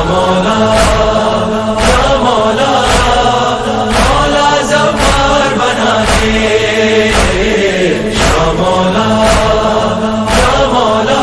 مولا یا مولا مولا ظفر بنا دے یا مولا یا مولا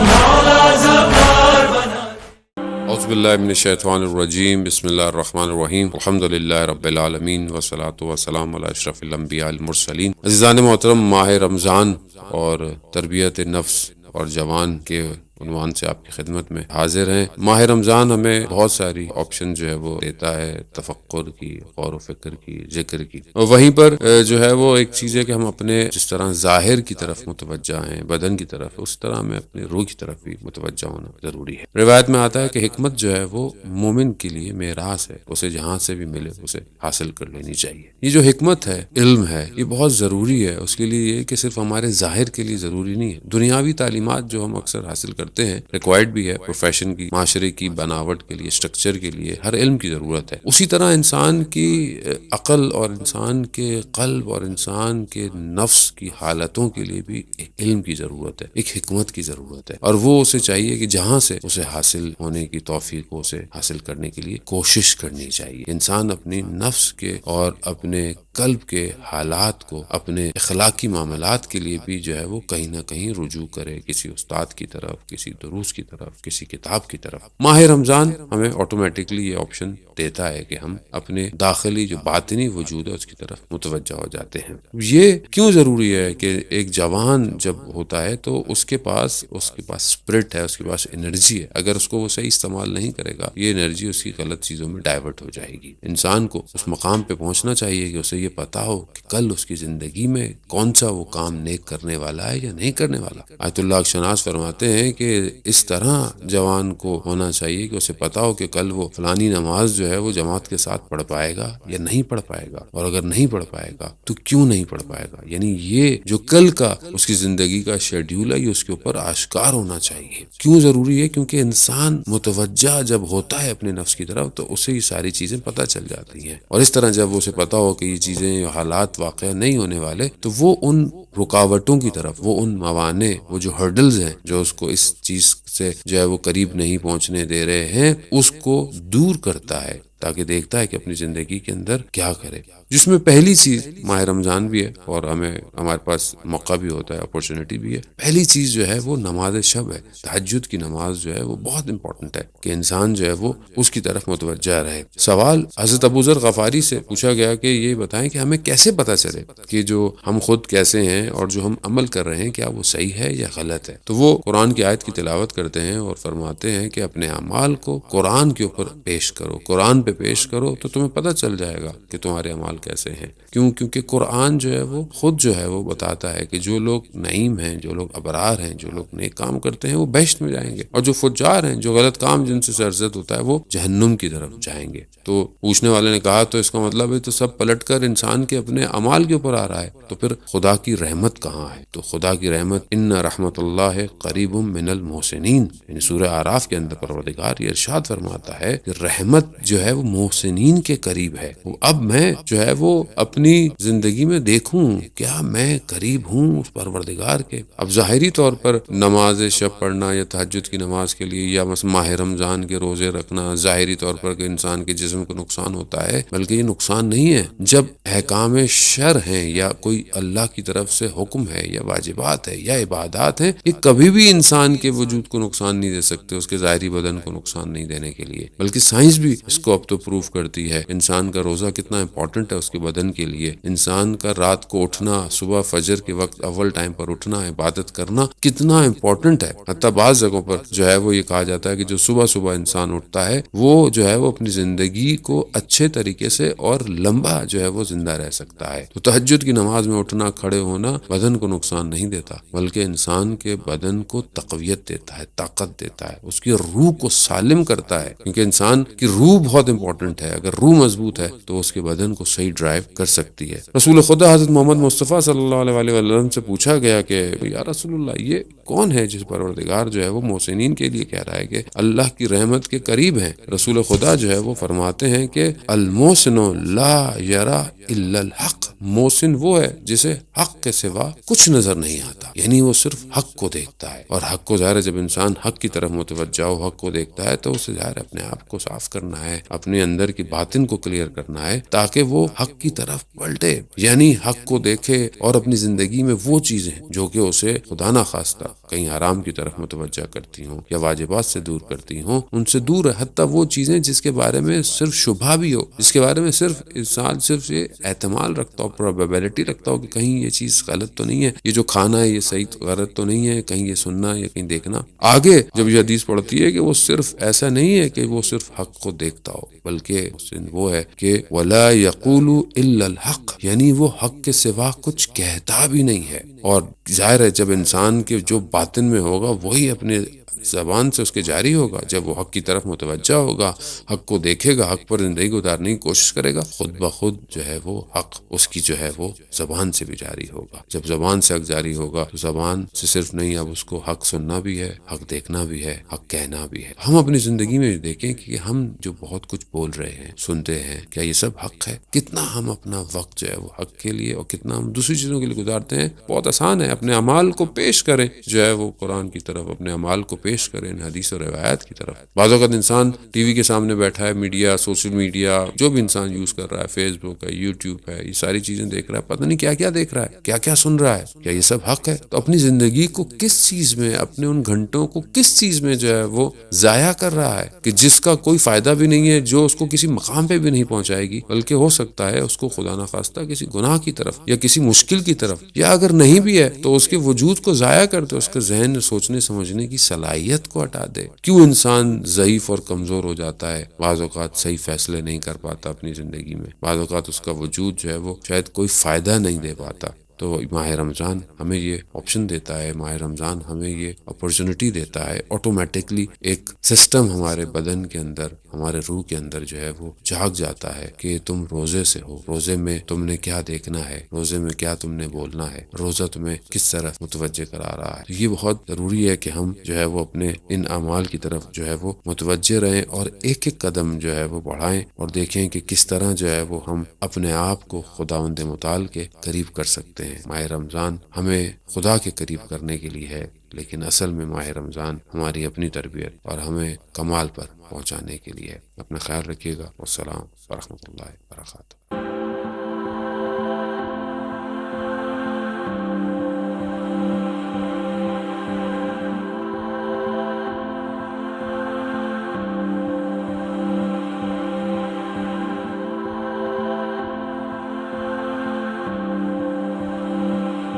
مولا ظفر بنا دے۔ اعوذ باللہ من الشیطان الرجیم، بسم اللہ الرحمن الرحیم، الحمدللہ رب العالمین والصلاة والسلام علی اشرف الانبیاء المرسلین۔ عزیزان محترم، ماہ رمضان اور تربیت نفس اور جوان کے عنوان سے آپ کی خدمت میں حاضر ہیں۔ ماہ رمضان ہمیں بہت ساری آپشن جو ہے وہ دیتا ہے، تفکر کی، غور و فکر کی، ذکر کی، اور وہیں پر جو ہے وہ ایک چیز ہے کہ ہم اپنے جس طرح ظاہر کی طرف متوجہ ہیں، بدن کی طرف، اس طرح ہمیں اپنے روح کی طرف بھی متوجہ ہونا ضروری ہے۔ روایت میں آتا ہے کہ حکمت جو ہے وہ مومن کے لیے میراث ہے، اسے جہاں سے بھی ملے اسے حاصل کر لینی چاہیے۔ یہ جو حکمت ہے، علم ہے، یہ بہت ضروری ہے اس کے لیے، یہ کہ صرف ہمارے ظاہر کے لیے ضروری نہیں ہے۔ دنیاوی تعلیمات جو ہم اکثر حاصل کرتے ہیں ریکوائرڈ بھی ہے، پروفیشن کی، معاشرے کی بناوٹ کے لیے، اسٹرکچر کے لیے، ہر علم کی ضرورت ہے۔ اسی طرح انسان کی عقل اور انسان کے قلب اور انسان کے نفس کی حالتوں کے لیے بھی ایک علم کی ضرورت ہے، ایک حکمت کی ضرورت ہے، اور وہ اسے چاہیے کہ جہاں سے اسے حاصل ہونے کی توفیق کو اسے حاصل کرنے کے لیے کوشش کرنی چاہیے۔ انسان اپنی نفس کے اور اپنے قلب کے حالات کو اپنے اخلاقی معاملات کے لیے بھی جو ہے وہ کہیں نہ کہیں رجوع کرے، کسی استاد کی طرف، کسی دروس کی طرف، کسی کتاب کی طرف۔ ماہ رمضان ہمیں آٹومیٹکلی یہ آپشن دیتا ہے کہ ہم اپنے داخلی جو باطنی وجود ہے اس کی طرف متوجہ ہو جاتے ہیں۔ یہ کیوں ضروری ہے کہ ایک جوان جب ہوتا ہے تو اس کے پاس اسپرٹ ہے، اس کے پاس انرجی ہے، اگر اس کو وہ صحیح استعمال نہیں کرے گا، یہ انرجی اس کی غلط چیزوں میں ڈائیورٹ ہو جائے گی۔ انسان کو اس مقام پہ پہنچنا چاہیے کہ اسے یہ پتا ہو کہ کل اس کی زندگی میں کون سا وہ کام نیک کرنے والا ہے یا نہیں کرنے والا۔ آیت اللہ شناس فرماتے ہیں کہ اس طرح جوان کو ہونا چاہیے کہ اسے پتا ہو کہ کل وہ فلانی نماز جو ہے وہ جماعت کے ساتھ پڑھ پائے گا یا نہیں پڑھ پائے گا، اور اگر نہیں پڑھ پائے گا تو کیوں نہیں پڑھ پائے گا۔ یعنی یہ جو کل کا اس کی زندگی کا شیڈیول ہے، یہ اس کے اوپر آشکار ہونا چاہیے۔ کیوں ضروری ہے؟ کیونکہ انسان متوجہ جب ہوتا ہے اپنے نفس کی طرف تو اسے یہ ساری چیزیں پتہ چل جاتی ہیں، اور اس طرح جب اسے پتا ہو کہ یہ چیزیں، حالات واقع نہیں ہونے والے، تو وہ ان رکاوٹوں کی طرف، وہ ان موانع، وہ جو ہرڈلز ہیں جو اس کو اس چیز سے جو ہے وہ قریب نہیں پہنچنے دے رہے ہیں، اس کو دور کرتا ہے، تاکہ دیکھتا ہے کہ اپنی زندگی کے اندر کیا کرے۔ جس میں پہلی چیز ماہ رمضان بھی ہے، اور ہمارے پاس موقع بھی ہوتا ہے، اپورچونٹی بھی ہے۔ پہلی چیز جو ہے وہ نماز شب ہے، تہجد کی نماز جو ہے وہ بہت امپورٹنٹ ہے کہ انسان جو ہے وہ اس کی طرف متوجہ رہے۔ سوال حضرت ابو ذر غفاری سے پوچھا گیا کہ یہ بتائیں کہ ہمیں کیسے پتہ چلے کہ جو ہم خود کیسے ہیں اور جو ہم عمل کر رہے ہیں کیا وہ صحیح ہے یا غلط ہے۔ تو وہ قرآن کی آیت کی تلاوت کرتے ہیں اور فرماتے ہیں کہ اپنے اعمال کو قرآن کے اوپر پیش کرو، قرآن پہ پیش کرو، تو تمہیں پتہ چل جائے گا کہ تمہارے اعمال کیسے ہیں۔ کیونکہ قرآن جو ہے وہ خود جو ہے وہ بتاتا ہے کہ جو لوگ نعیم ہیں، جو لوگ ابرار ہیں، جو لوگ نیک کام کرتے ہیں وہ بہشت میں جائیں گے، اور جو فجار ہیں، جو غلط کام جن سے سرزد ہوتا ہے، وہ جہنم کی طرف جائیں گے۔ تو پوچھنے والے نے کہا تو اس کا مطلب ہے تو سب پلٹ کر انسان کے اپنے اعمال کے اوپر آ رہا ہے، تو پھر خدا کی رحمت کہاں ہے؟ تو خدا کی رحمت، ان رحمت اللہ قریب من المحسنین، یعنی سورہ اعراف کے اندر پروردگار یہ ارشاد فرماتا ہے کہ رحمت جو ہے وہ محسنین کے قریب ہے۔ اب میں جو ہے وہ اپنی زندگی میں دیکھوں کیا میں قریب ہوں اس پروردگار کے۔ اب ظاہری طور پر نماز شب پڑھنا یا تہجد کی نماز کے لیے یا ماہ رمضان کے روزے رکھنا ظاہری طور پر کہ انسان کے جسم کو نقصان ہوتا ہے، بلکہ یہ نقصان نہیں ہے جب احکام شر ہیں یا کوئی اللہ کی طرف سے حکم ہے یا واجبات ہے یا عبادات ہیں، یہ کبھی بھی انسان کے وجود کو نقصان نہیں دے سکتے، اس کے ظاہری بدن کو نقصان نہیں دینے کے لیے۔ بلکہ سائنس بھی اس کو اب تو پروف کرتی ہے، انسان کا روزہ کتنا امپورٹنٹ ہے اس کے بدن کے لیے، انسان کا رات کو اٹھنا، صبح فجر کے وقت اول ٹائم پر اٹھنا، عبادت کرنا کتنا امپورٹنٹ ہے۔ حتیٰ بعض جگہوں پر جو ہے وہ یہ کہا جاتا ہے کہ جو صبح انسان اٹھتا ہے وہ جو ہے وہ اپنی زندگی کو اچھے طریقے سے اور لمبا جو ہے وہ زندہ رہ سکتا ہے۔ تو تہجد کی نماز میں اٹھنا، کھڑے ہونا بدن کو نقصان نہیں دیتا، بلکہ انسان کے بدن کو تقویت دیتا ہے، طاقت دیتا ہے، اس کی روح کو سالم کرتا ہے، کیونکہ انسان کی روح بہت امپورٹنٹ ہے. اگر روح مضبوط ہے تو اس کے بدن کو صحیح ڈرائیو کر سکتی ہے. رسول خدا حضرت محمد مصطفیٰ صلی اللہ علیہ وسلم سے پوچھا گیا کہ یا رسول اللہ یہ کون ہے جس پروردگار جو ہے وہ محسنین کے لیے کہہ رہا ہے کہ اللہ کی رحمت کے قریب ہیں؟ رسول خدا جو ہے وہ فرماتے ہیں کہ المحسن لا یرا الا الحق. محسن وہ ہے جسے حق کے سوا کچھ نظر نہیں آتا، یعنی وہ صرف حق کو دیکھتا ہے. اور حق کو ظاہر ہے جب انسان حق کی طرف متوجہ ہو، حق کو دیکھتا ہے تو اسے ظاہر اپنے آپ کو صاف کرنا ہے، اپنے اندر کی باطن کو کلیئر کرنا ہے تاکہ وہ حق کی طرف پلٹے، یعنی حق کو دیکھے اور اپنی زندگی میں وہ چیزیں جو کہ اسے خدا نہ خواستہ کہیں حرام کی طرف متوجہ کرتی ہوں یا واجبات سے دور کرتی ہوں، ان سے دور ہے. حتیٰ وہ چیزیں جس کے بارے میں صرف شبہ بھی ہو، جس کے بارے میں صرف انسان صرف یہ احتمال رکھتا ہو، پروبیبلٹی رکھتا ہو کہ کہیں یہ چیز غلط تو نہیں ہے، یہ جو کھانا ہے یہ صحیح غلط تو نہیں ہے، کہیں یہ سننا یا کہیں دیکھنا. آگے جب یہ حدیث پڑھتی ہے کہ وہ صرف ایسا نہیں ہے کہ وہ صرف حق کو دیکھتا ہو، بلکہ وہ ہے کہ وَلَا يَقُولُ إِلَّا الْحَقِّ، یعنی وہ حق کے سوا کچھ کہتا بھی نہیں ہے. اور ظاہر ہے جب انسان کے جو باطن میں ہوگا وہی اپنے زبان سے اس کے جاری ہوگا. جب وہ حق کی طرف متوجہ ہوگا، حق کو دیکھے گا، حق پر زندگی گزارنے کی کوشش کرے گا، خود بخود جو ہے وہ حق اس کی جو ہے وہ زبان سے بھی جاری ہوگا. جب زبان سے حق جاری ہوگا تو زبان سے صرف نہیں، اب اس کو حق سننا بھی ہے، حق دیکھنا بھی ہے، حق کہنا بھی ہے. ہم اپنی زندگی میں دیکھیں کہ ہم جو بہت کچھ بول رہے ہیں، سنتے ہیں، کیا یہ سب حق ہے؟ کتنا ہم اپنا وقت جو ہے وہ حق کے لیے اور کتنا ہم دوسری چیزوں کے لیے گزارتے ہیں. بہت آسان ہے، اپنے اعمال کو پیش کریں جو ہے وہ قرآن کی طرف، اپنے اعمال کو پیش کریں حدیث و روایات کی طرف. بعض اوقات انسان ٹی وی کے سامنے بیٹھا ہے، میڈیا، سوشل میڈیا جو بھی انسان یوز کر رہا ہے، فیس بک ہے، یوٹیوب ہے، یہ ساری چیزیں دیکھ رہا ہے، پتہ نہیں کیا کیا دیکھ رہا ہے، کیا کیا سن رہا ہے. کیا یہ سب حق ہے؟ تو اپنی زندگی کو کس چیز میں، اپنے ان گھنٹوں کو کس چیز میں جو ہے وہ ضائع کر رہا ہے کہ جس کا کوئی فائدہ بھی نہیں ہے، جو اس کو کسی مقام پہ بھی نہیں پہنچائے گی، بلکہ ہو سکتا ہے اس کو خدا نخواستہ کسی گناہ کی طرف یا کسی مشکل کی طرف، یا اگر نہیں بھی ہے تو اس کے وجود کو ضائع کر دے، اس کے ذہن سوچنے سمجھنے کی صلاحیت کو ہٹا دے. کیوں انسان ضعیف اور کمزور ہو جاتا ہے؟ بعض اوقات صحیح فیصلے نہیں کر پاتا اپنی زندگی میں، بعض اوقات اس کا وجود جو ہے وہ شاید کوئی فائدہ نہیں دے پاتا. تو ماہ رمضان ہمیں یہ آپشن دیتا ہے، ماہ رمضان ہمیں یہ اپرچونٹی دیتا ہے. آٹومیٹکلی ایک سسٹم ہمارے بدن کے اندر، ہمارے روح کے اندر جو ہے وہ جاگ جاتا ہے کہ تم روزے سے ہو، روزے میں تم نے کیا دیکھنا ہے، روزے میں کیا تم نے بولنا ہے، روزہ تمہیں کس طرح متوجہ کرا رہا ہے. یہ بہت ضروری ہے کہ ہم جو ہے وہ اپنے ان اعمال کی طرف جو ہے وہ متوجہ رہیں اور ایک ایک قدم جو ہے وہ بڑھائیں اور دیکھیں کہ کس طرح جو ہے وہ ہم اپنے آپ کو خداوند متعال کے قریب کر سکتے ہیں. ماہ رمضان ہمیں خدا کے قریب کرنے کے لیے ہے، لیکن اصل میں ماہ رمضان ہماری اپنی تربیت اور ہمیں کمال پر پہنچانے کے لیے ہے. اپنا خیال رکھیے گا. والسلام ورحمۃ اللہ وبرکاتہ.